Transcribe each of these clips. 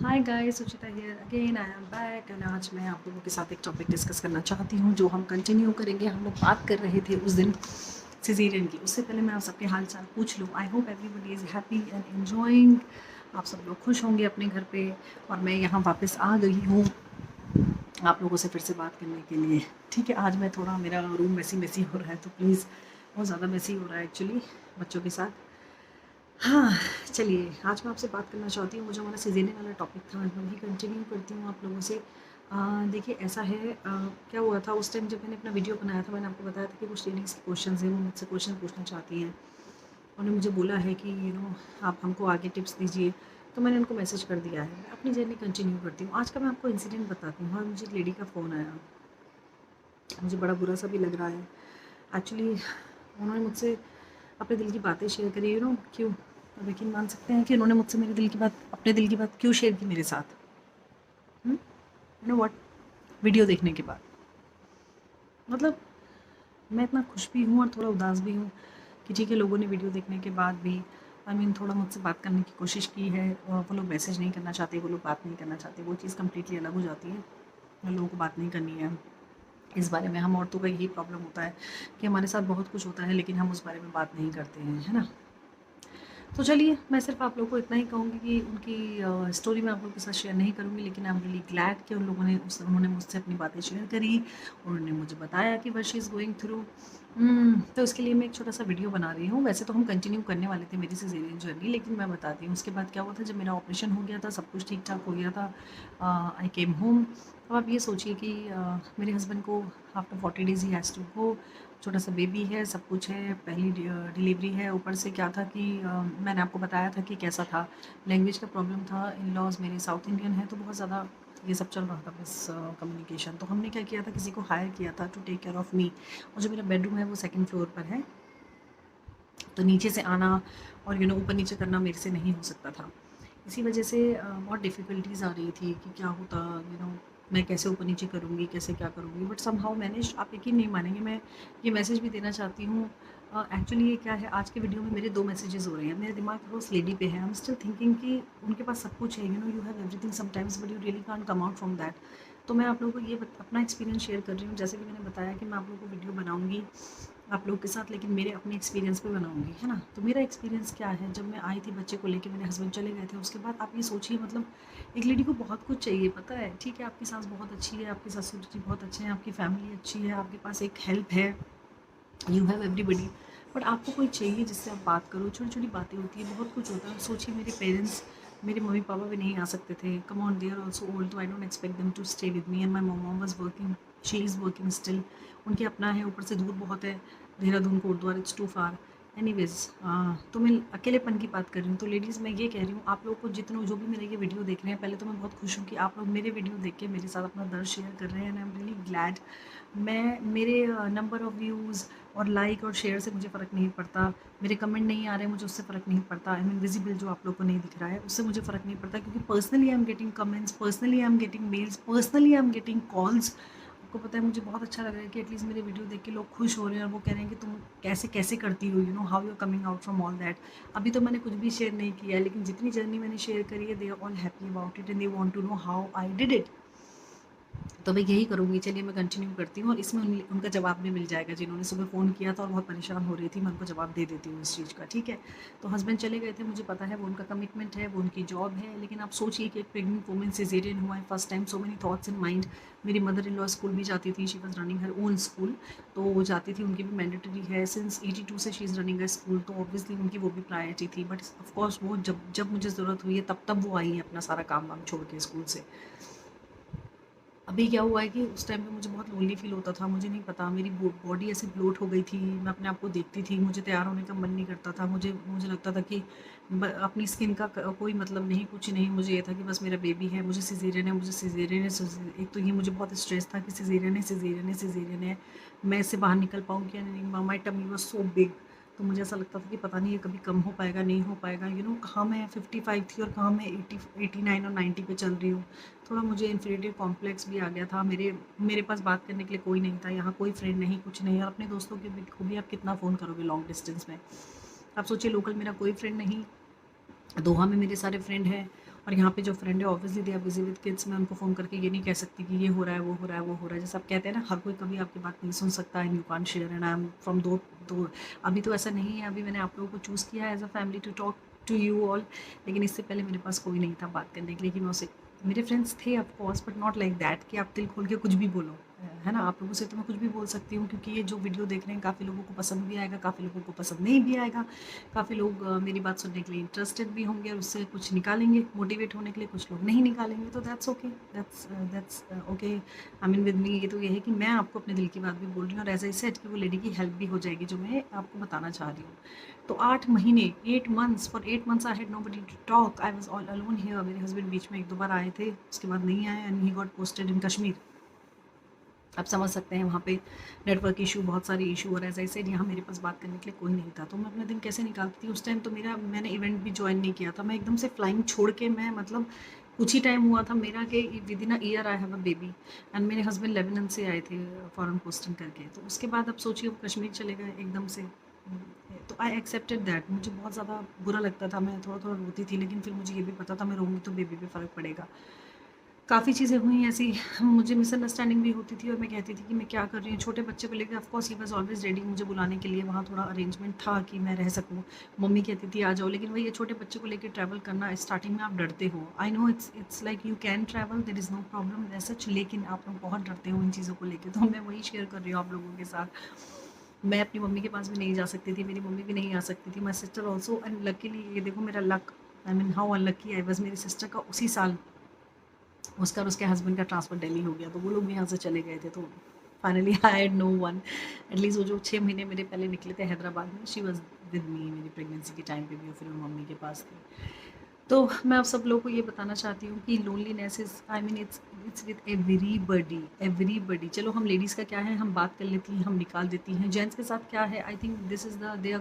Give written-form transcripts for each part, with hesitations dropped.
Hi guys, Suchita here again. I am back and आज मैं आप लोगों के साथ एक टॉपिक डिस्कस करना चाहती हूँ जो हम कंटिन्यू करेंगे। हम लोग बात कर रहे थे उस दिन सिजेरियन की। उससे पहले मैं आप सबके हाल चाल पूछ लूँ। I hope everybody is happy and enjoying. आप सब लोग खुश होंगे अपने घर पे। और मैं यहाँ वापस आ गई हूँ आप लोगों से फिर से बात करने के लिए। ठीक है, आज मैं थोड़ा मेरा रूम मैसी मैसी हो रहा है, तो प्लीज़, बहुत ज़्यादा मैसी हो रहा है एक्चुअली बच्चों के साथ। हाँ, चलिए आज मैं आपसे बात करना चाहती हूँ। वो जो हमारा सीज़न वाला टॉपिक था, मैं वही कंटिन्यू करती हूँ आप लोगों से। देखिए ऐसा है, क्या हुआ था उस टाइम जब मैंने अपना वीडियो बनाया था, मैंने आपको बताया था कि कुछ लेडीज़ के क्वेश्चन हैं, वो मुझसे क्वेश्चन पूछना चाहती हैं। उन्होंने मुझे बोला है कि आप हमको आगे टिप्स दीजिए। तो मैंने उनको मैसेज कर दिया है। मैं अपनी जर्नी कंटिन्यू करती हूँ। आज का मैं आपको इंसिडेंट बताती हूँ। और मुझे एक लेडी का फ़ोन आया, मुझे बड़ा बुरा सा भी लग रहा है एक्चुअली। उन्होंने मुझसे अपने दिल की बातें शेयर करी। क्यों, अब यकीन मान सकते हैं कि उन्होंने मुझसे मेरे दिल की बात, अपने दिल की बात क्यों शेयर की मेरे साथ। व्हाट, वीडियो देखने के बाद। मतलब मैं इतना खुश भी हूँ और थोड़ा उदास भी हूँ कि ठीक है, लोगों ने वीडियो देखने के बाद भी थोड़ा मुझसे बात करने की कोशिश की है। वो लोग मैसेज नहीं करना चाहते, वो लोग बात नहीं करना चाहते, वो चीज़ कम्प्लीटली अलग हो जाती है। लोगों को बात नहीं करनी है इस बारे में। हम औरतों का यही प्रॉब्लम होता है कि हमारे साथ बहुत कुछ होता है लेकिन हम उस बारे में बात नहीं करते हैं, है ना। तो चलिए, मैं सिर्फ आप लोगों को इतना ही कहूँगी कि उनकी स्टोरी मैं आप लोगों के साथ शेयर नहीं करूँगी, लेकिन आई एम रियली ग्लैड कि उन्होंने मुझसे अपनी बातें शेयर करी। उन्होंने मुझे बताया कि what she is going through. तो उसके लिए मैं एक छोटा सा वीडियो बना रही हूँ। वैसे तो हम कंटिन्यू करने वाले थे मेरी सिजेरियन जर्नी, लेकिन मैं बताती हूँ उसके बाद क्या हुआ था। जब मेरा ऑपरेशन हो गया था, सब कुछ ठीक ठाक हो गया था, आई केम होम। अब आप ये सोचिए कि मेरे हस्बैंड को आफ्टर 40 डेज़ ही हैज़ टू गो। छोटा सा बेबी है, सब कुछ है, पहली डिलीवरी है। ऊपर से क्या था कि मैंने आपको बताया था कि कैसा था, लैंग्वेज का प्रॉब्लम था। इन लॉज मेरे साउथ इंडियन है, तो बहुत ज़्यादा ये सब चल रहा था मिस कम्युनिकेशन। तो हमने क्या किया था, किसी को हायर किया था टू टेक केयर ऑफ़ मी। और जो मेरा बेडरूम है वो सेकंड फ्लोर पर है, तो नीचे से आना और ऊपर नीचे करना मेरे से नहीं हो सकता था। इसी वजह से बहुत डिफ़िकल्टीज़ आ रही थी कि क्या होता, मैं कैसे ऊपर नीचे करूँगी, कैसे क्या करूँगी, बट समहाउ मैनेज। आप यकीन नहीं मानेंगे, मैं ये मैसेज भी देना चाहती हूँ। एक्चुअली ये क्या है, आज के वीडियो में मेरे 2 मैसेजेस हो रहे हैं। मेरे दिमाग में उस लेडी पे है। आई एम स्टिल थिंकिंग कि उनके पास सब कुछ है, you have everything sometimes, but you really can't come out from that. तो मैं आप लोगों को ये अपना एक्सपीरियंस शेयर कर रही हूँ। जैसे कि मैंने बताया कि मैं आप लोगों को वीडियो बनाऊँगी आप लोग के साथ, लेकिन मेरे अपने एक्सपीरियंस पे बनाऊँगी, है ना। तो मेरा एक्सपीरियंस क्या है, जब मैं आई थी बच्चे को लेके, मेरे हस्बैंड चले गए थे, उसके बाद आप ये सोचिए, मतलब एक लेडी को बहुत कुछ चाहिए, पता है। ठीक है, आपकी सास बहुत अच्छी है, आपके ससुर जी बहुत अच्छे हैं, आपकी फैमिली अच्छी है, आपके पास एक हेल्प है, यू हैव एवरीबडी। बट आपको कोई चाहिए जिससे आप बात करो। छोटी छोटी बातें होती है, बहुत कुछ होता है। सोचिए, मेरे पेरेंट्स, मेरे मम्मी पापा भी नहीं आ सकते थे। Come on, they are also old, तो I don't expect them to stay with me. And my mom was working, she is working still. उनके अपना है, ऊपर से दूर बहुत है, Dehradun Kotdwar, it's too far. Anyways, तो मैं अकेलेपन की बात कर रही हूँ। तो लेडीज़, मैं ये कह रही हूँ आप लोग को, जितनों जो भी मेरे ये वीडियो देख रहे हैं, पहले तो मैं बहुत खुश हूँ कि आप लोग मेरे वीडियो देख के मेरे साथ अपना दर्द शेयर कर रहे हैं। And I am really glad. मैं, मेरे नंबर ऑफ़ व्यूज़ और लाइक और शेयर से मुझे फ़र्क नहीं पड़ता। मेरे कमेंट नहीं आ रहे, मुझे उससे फ़र्क नहीं पड़ता। आई मीन विजिबल जो आप लोग को नहीं दिख रहा है, उससे मुझे फ़र्क नहीं पड़ता, क्योंकि personally I am getting comments, personally I am getting mails, personally I am getting calls. आपको पता है, मुझे बहुत अच्छा लग रहा है कि एटलीस्ट मेरे वीडियो देख के लोग खुश हो रहे हैं और वो कह रहे हैं कि तुम कैसे कैसे करती हो, how you are coming out from all that. अभी तो मैंने कुछ भी शेयर नहीं किया है, लेकिन जितनी जर्नी मैंने शेयर करी है, they are all happy about it and they want to know how I did it. तो मैं यही करूँगी। चलिए, मैं कंटिन्यू करती हूँ और इसमें उनका जवाब भी मिल जाएगा। जिन्होंने सुबह फ़ोन किया था और बहुत परेशान हो रही थी, मैं उनको जवाब दे देती हूँ इस चीज़ का, ठीक है। तो हस्बैंड चले गए थे, मुझे पता है, वो उनका कमिटमेंट है, वो उनकी जॉब है। लेकिन आप सोचिए कि एक प्रेग्नेंट वुमन सिजेरियन हुआ है, first time, so many thoughts in mind. मेरी मदर इन लॉ स्कूल भी जाती थी, she was running her own school. तो वो जाती थी, उनकी भी मैंडेटरी है, सिंस 82 से she is running a school, तो ऑब्वियसली उनकी वो भी प्रायोरिटी थी। बट ऑफकोर्स वो जब जब मुझे ज़रूरत हुई है, तब वो आई है अपना सारा काम वाम छोड़ के स्कूल से। अभी क्या हुआ है कि उस टाइम पे मुझे बहुत लोनली फ़ील होता था। मुझे नहीं पता, मेरी बॉडी ऐसे ब्लोट हो गई थी। मैं अपने आप को देखती थी, मुझे तैयार होने का मन नहीं करता था। मुझे मुझे लगता था कि अपनी स्किन का कोई मतलब नहीं, कुछ नहीं। मुझे ये था कि बस मेरा बेबी है, मुझे सिजेरियन है, मुझे सिजेरियन है। एक तो ये मुझे बहुत स्ट्रेस था कि सिजेरियन है, सिजेरियन है, सिजेरियन है, मैं इससे बाहर निकल पाऊँगी या नहीं। My tummy was so big. तो मुझे ऐसा लगता था कि पता नहीं ये कभी कम हो पाएगा, नहीं हो पाएगा। कहाँ मैं 55 थी और कहाँ मैं 89 और 90 पे चल रही हूँ। थोड़ा मुझे इन्फीरियरिटी कॉम्प्लेक्स भी आ गया था। मेरे मेरे पास बात करने के लिए कोई नहीं था, यहाँ कोई फ्रेंड नहीं, कुछ नहीं। और अपने दोस्तों के को भी आप कितना फ़ोन करोगे लॉन्ग डिस्टेंस में। आप सोचिए, लोकल मेरा कोई फ्रेंड नहीं, दोहा में मेरे सारे फ्रेंड हैं। और यहाँ पे जो फ्रेंड है obviously they are busy with kids, मैं उनको फ़ोन करके ये नहीं कह सकती कि ये हो रहा है, वो हो रहा है, वो हो रहा है। जैसे आप कहते हैं ना, हर कोई कभी आपकी बात नहीं सुन सकता, and you can't share, and I am from दो अभी तो ऐसा नहीं है, अभी मैंने आप लोगों को चूज़ किया है as a family to talk to you all, लेकिन इससे पहले मेरे पास कोई नहीं था बात करने के लिए कि मैं उसे, मेरे फ्रेंड्स थे of course, but not like that कि आप दिल खोल के कुछ भी बोलो, है ना। आप लोगों से तो मैं कुछ भी बोल सकती हूँ, क्योंकि ये जो वीडियो देख रहे हैं काफ़ी लोगों को पसंद भी आएगा, काफ़ी लोगों को पसंद नहीं भी आएगा, काफ़ी लोग मेरी बात सुनने के लिए इंटरेस्टेड भी होंगे और उससे कुछ निकालेंगे मोटिवेट होने के लिए, कुछ लोग नहीं निकालेंगे, तो that's okay, that's okay. I mean with me ये तो ये है कि मैं आपको अपने दिल की बात भी बोल रही हूँ, और ऐसा ही सेट कि वो लेडी की हेल्प भी हो जाएगी जो मैं आपको बताना चाह रही हूँ। तो 8 महीने, 8 months, for 8 months I had nobody to talk, I was all alone here. मेरे हस्बैंड बीच में एक दो बार आए थे, उसके बाद नहीं आए, and he got posted in Kashmir. आप समझ सकते हैं वहाँ पे नेटवर्क इशू, बहुत सारे इशू, और ऐसा ही यहाँ मेरे पास बात करने के लिए कोई नहीं था, तो मैं अपना दिन कैसे निकालती थी। उस टाइम तो मैंने इवेंट भी ज्वाइन नहीं किया था, मैं एकदम से फ्लाइंग छोड़ के, मैं मतलब कुछ ही टाइम हुआ था मेरा कि with in a year I have a baby, and मेरे हस्बैंड लेबनान से आए थे फॉरेन पोस्टिंग करके, तो उसके बाद अब सोचिए वो कश्मीर चले गए एकदम से। तो आई एक्सेप्टेड दैट, मुझे बहुत ज़्यादा बुरा लगता था, मैं थोड़ा थोड़ा रोती थी, लेकिन फिर मुझे ये भी पता था मैं रोऊंगी तो बेबी पे फ़र्क पड़ेगा। काफ़ी चीज़ें हुई ऐसी, मुझे मिसअंडरस्टैंडिंग भी होती थी, और मैं कहती थी कि मैं क्या कर रही हूँ छोटे बच्चे को लेकर। Of course he was always ready मुझे बुलाने के लिए, वहाँ थोड़ा अरेंजमेंट था कि मैं रह सकूँ, मम्मी कहती थी आ जाओ, लेकिन वही ये छोटे बच्चे को लेकर ट्रैवल करना, स्टार्टिंग में आप डरते हो। I know it's like you can travel, there is no problem as such, लेकिन आप लोग बहुत डरते हो इन चीज़ों को लेकर, तो मैं वही शेयर कर रही हूँ आप लोगों के साथ। मैं अपनी मम्मी के पास भी नहीं जा सकती थी, मेरी मम्मी भी नहीं आ सकती थी, my sister also, and luckily ये देखो मेरा luck, I mean how unlucky I was, मेरी सिस्टर का उसी साल उसका और उसके हस्बैंड का ट्रांसफ़र दिल्ली हो गया, तो वो लोग भी यहाँ से चले गए थे, तो finally I had no one. At least वो जो 6 महीने मेरे पहले निकले थे हैदराबाद में, शी वाज़ विद मी मेरी प्रेगनेंसी के टाइम पे भी, और फिर वो मम्मी के पास थी। तो मैं आप सब लोगों को ये बताना चाहती हूँ कि loneliness is, I mean it's with everybody. चलो हम लेडीज़ का क्या है, हम बात कर लेती हैं, हम निकाल देती हैं। जेंट्स के साथ क्या है, I think this is the they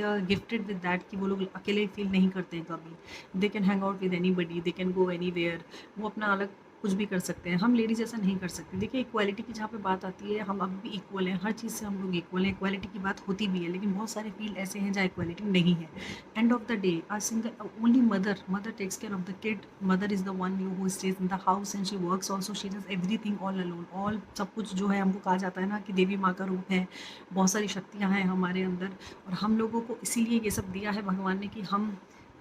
are gifted with that कि वो लोग अकेले फील नहीं करते हैं कभी। They can hang out with anybody, they can go anywhere, वो अपना अलग कुछ भी कर सकते हैं। हम लेडीज़ ऐसा नहीं कर सकते। देखिए इक्वालिटी की जहाँ पे बात आती है, हम अब भी इक्वल हैं, हर चीज़ से हम लोग इक्वल हैं, इक्वालिटी की बात होती भी है, लेकिन बहुत सारे फील्ड ऐसे हैं जहाँ इक्वालिटी नहीं है। End of the day, a single only mother takes care of the kid. Mother is the one who stays in the house and she works also. She does everything all alone. All सब कुछ जो है हमको कहा जाता है ना कि देवी माँ का रूप है, बहुत सारी शक्तियाँ हैं हमारे अंदर, और हम लोगों को इसीलिए ये सब दिया है भगवान ने कि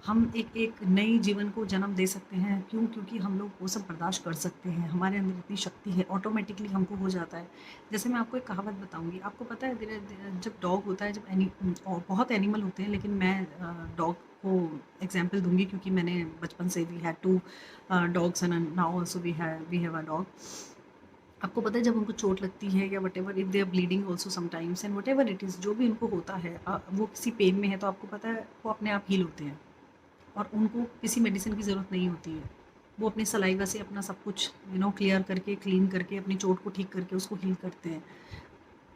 हम एक नई जीवन को जन्म दे सकते हैं। क्यों? क्योंकि हम लोग वो सब बर्दाश्त कर सकते हैं, हमारे अंदर इतनी शक्ति है, ऑटोमेटिकली हमको हो जाता है। जैसे मैं आपको एक कहावत बताऊंगी, आपको पता है जब डॉग होता है, और बहुत एनिमल होते हैं, लेकिन मैं डॉग को एग्जाम्पल दूंगी क्योंकि मैंने बचपन से we had 2 dogs and now also we have a dog. आपको पता है जब उनको चोट लगती है या whatever, if they are bleeding also sometimes, and whatever it is, जो भी उनको होता है, वो किसी पेन में है, तो आपको पता है वो अपने आप हील होते हैं, और उनको किसी मेडिसिन की ज़रूरत नहीं होती है। वो अपने सलाइवा से अपना सब कुछ क्लियर करके, क्लीन करके, अपनी चोट को ठीक करके उसको हील करते हैं।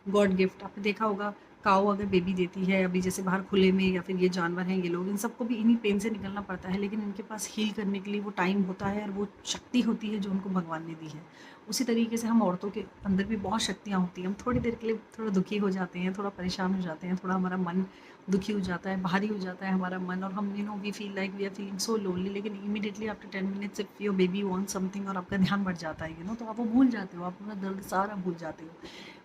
God gift. आपने देखा होगा काऊ अगर बेबी देती है, अभी जैसे बाहर खुले में, या फिर ये जानवर हैं, ये लोग, इन सबको भी इन्हीं पेन से निकलना पड़ता है, लेकिन इनके पास हील करने के लिए वो टाइम होता है, और वो शक्ति होती है जो उनको भगवान ने दी है। उसी तरीके से हम औरतों के अंदर भी बहुत शक्तियाँ होती हैं। हम थोड़ी देर के लिए थोड़ा दुखी हो जाते हैं, थोड़ा परेशान हो जाते हैं, थोड़ा हमारा मन दुखी हो जाता है, भारी हो जाता है हमारा मन, और हम we feel like we are feeling so lonely, लेकिन immediately after 10 minutes if your baby want something और आपका ध्यान बढ़ जाता है, तो आप वो भूल जाते हो, आप अपना दर्द सारा भूल जाते हो।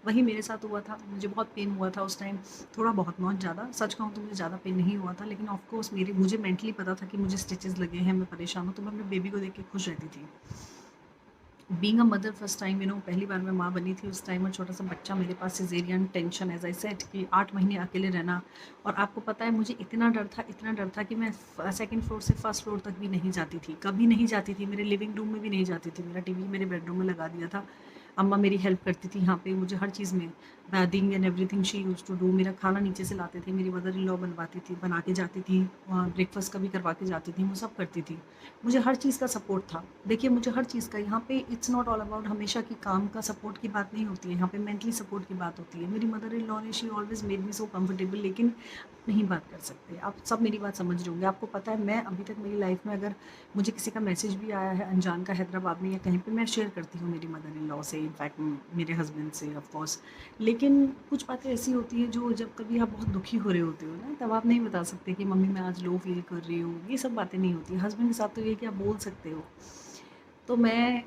वही मेरे साथ हुआ था, मुझे बहुत पेन हुआ था उस टाइम, थोड़ा बहुत, नॉट ज़्यादा। सच कहूँ तो मुझे ज़्यादा पेन नहीं हुआ था, लेकिन ऑफ कोर्स मुझे मेंटली पता था कि मुझे स्टिचेस लगे हैं, मैं परेशान हूँ, तो मैं अपने बेबी को देख के खुश रहती थी। Being a mother first time, पहली बार मैं माँ बनी थी उस टाइम, और छोटा सा बच्चा मेरे पास, caesarean, tension, as I said कि 8 महीने अकेले रहना। और आपको पता है मुझे इतना डर था कि मैं सेकंड फ्लोर से फर्स्ट फ्लोर तक भी नहीं जाती थी, कभी नहीं जाती थी, मेरे लिविंग रूम में भी नहीं जाती थी। मेरा टीवी मेरे बेडरूम में लगा दिया था, अम्मा मेरी हेल्प करती थी यहाँ पे मुझे हर चीज़ में, bathing and everything she use to do. मेरा खाना नीचे से लाते थे, मेरी मदर इन लॉ बनवाती थी, बना के जाती थी, ब्रेकफास्ट का भी करवा के जाती थी, वो सब करती थी। मुझे हर चीज़ का सपोर्ट था। देखिए मुझे हर चीज़ का, यहाँ पे इट्स नॉट ऑल अबाउट हमेशा की काम का सपोर्ट की बात नहीं होती है, यहाँ पे मेंटली सपोर्ट की बात होती है। मेरी मदर इन लॉ ने, she always made me so comfortable, लेकिन नहीं बात कर सकते। आप सब मेरी बात समझ रहे होंगे। आपको पता है मैं अभी तक मेरी लाइफ में, अगर मुझे किसी का मैसेज भी आया है अनजान का हैदराबाद में या कहीं पे, मैं शेयर करती हूँ मेरी मदर इन लॉ से, इनफैक्ट मेरे हस्बैंड से ऑफ कोर्स। लेकिन कुछ बातें ऐसी होती हैं जो जब कभी आप बहुत दुखी हो रहे होते हो ना, तब आप नहीं बता सकते कि मम्मी मैं आज लो फील कर रही हूँ, ये सब बातें नहीं होती। हस्बैंड के साथ तो ये कि आप बोल सकते हो। तो मैं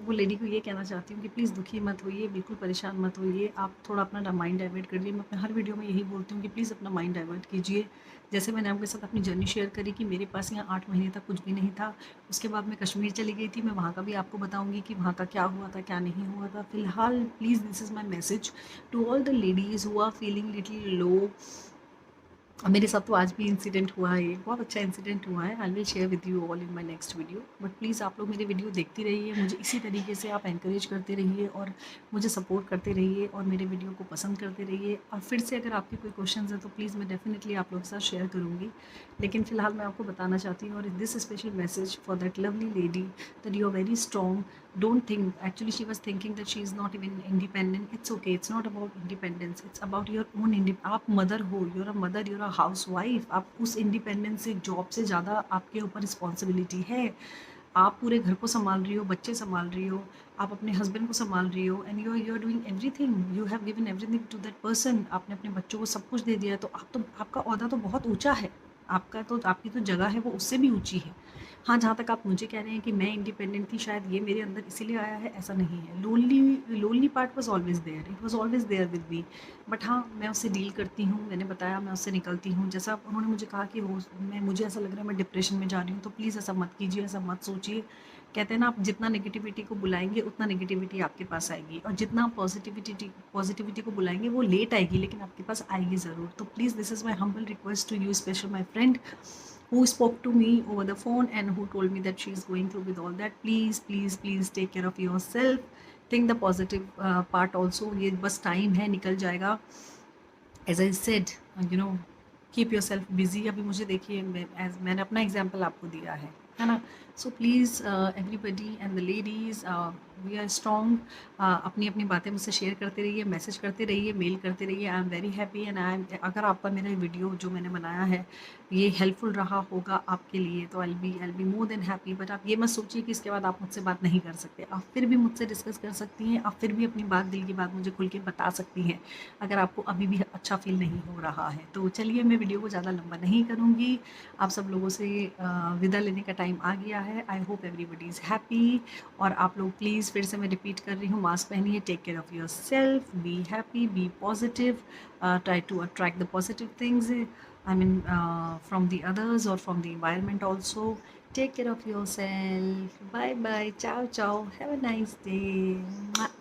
वो लेडी को ये कहना चाहती हूँ कि प्लीज़ दुखी मत होइए, बिल्कुल परेशान मत होइए, आप थोड़ा अपना माइंड डाइवर्ट करिए। मैं अपने हर वीडियो में यही बोलती हूँ कि प्लीज़ अपना माइंड डाइवर्ट कीजिए। जैसे मैंने आपके साथ अपनी जर्नी शेयर करी कि मेरे पास यहाँ 8 महीने तक कुछ भी नहीं था। उसके बाद मैं कश्मीर चली गई थी, मैं वहाँ का भी आपको बताऊँगी कि वहाँ का क्या हुआ था, क्या नहीं हुआ था। फ़िलहाल please this is my message to all the ladies who are feeling little low. मेरे साथ तो आज भी इंसिडेंट हुआ है, एक बहुत अच्छा इंसिडेंट हुआ है। I will share with you all in my next video. But please आप लोग मेरे वीडियो देखती रहिए, मुझे इसी तरीके से आप एनकरेज करते रहिए और मुझे सपोर्ट करते रहिए और मेरे वीडियो को पसंद करते रहिए। और फिर से अगर आपके कोई क्वेश्चंस हैं तो प्लीज़ मैं डेफिनेटली आप लोगों के साथ शेयर करूँगी। लेकिन फ़िलहाल मैं आपको बताना चाहती हूँ, और this special message for that lovely lady that you are very strong. Don't think, actually she was thinking that she is not even independent. It's okay, it's not about independence, it's about your own आप mother हो, you're a mother, you're a housewife. आप उस independence से, job से ज़्यादा आपके ऊपर responsibility है। आप पूरे घर को संभाल रही हो, बच्चे संभाल रही हो, आप अपने हस्बैंड को संभाल रही हो, and you are doing everything, you have given everything to that person. आपने अपने बच्चों को सब कुछ दे दिया है, तो आप तो, आपका ओहदा तो बहुत ऊंचा है, आपका तो, आपकी तो जगह है वो उससे भी ऊंची है। हाँ, जहाँ तक आप मुझे कह रहे हैं कि मैं इंडिपेंडेंट थी, शायद ये मेरे अंदर इसीलिए आया है, ऐसा नहीं है। Lonely lonely part was always there, it was always there with me. But हाँ, मैं उससे डील करती हूँ, मैंने बताया मैं उससे निकलती हूँ। जैसा उन्होंने मुझे कहा कि हो, मैं, मुझे ऐसा लग रहा है मैं डिप्रेशन में जा रही हूँ, तो प्लीज़ ऐसा मत कीजिए, ऐसा मत सोचिए। कहते हैं ना, आप जितना नेगेटिविटी को बुलाएंगे उतना नेगेटिविटी आपके पास आएगी, और जितना आप पॉजिटिविटी को बुलाएंगे वो लेट आएगी, लेकिन आपके पास आएगी ज़रूर। तो please this is my humble request to you, special my friend who spoke to me over the phone and who told me that she is going through with all that. Please, please, please take care of yourself. Think the positive part also. ये बस time है, निकल जाएगा। As I said, you know, keep your self busy. अभी मुझे देखिए, मैंने अपना एग्जाम्पल आपको दिया है ना। So please everybody and the ladies, we are strong. अपनी अपनी बातें मुझसे शेयर करते रहिए, मैसेज करते रहिए, मेल करते रहिए। I am very happy and I am, अगर आपका मेरा वीडियो जो मैंने बनाया है ये हेल्पफुल रहा होगा आपके लिए, तो I be more than happy. But आप ये मत सोचिए कि इसके बाद आप मुझसे बात नहीं कर सकते, आप फिर भी मुझसे डिस्कस कर सकती हैं, आप फिर भी अपनी बात, दिल की बात मुझे खुल के बता सकती हैं, अगर आपको अभी भी अच्छा फील नहीं हो रहा है तो। चलिए, मैं वीडियो को ज़्यादा लंबा नहीं करूँगी, आप सब लोगों से विदा लेने का टाइम आ गया है। I hope everybody is happy. और आप लोग प्लीज़, फिर से मैं रिपीट कर रही हूँ, मास्क पहनिए, take care of yourself, be happy, be positive, try to attract the positive things, I mean, from the others or from the environment also. Take care of yourself. Bye bye. Ciao, ciao. Have a nice day. Mwah.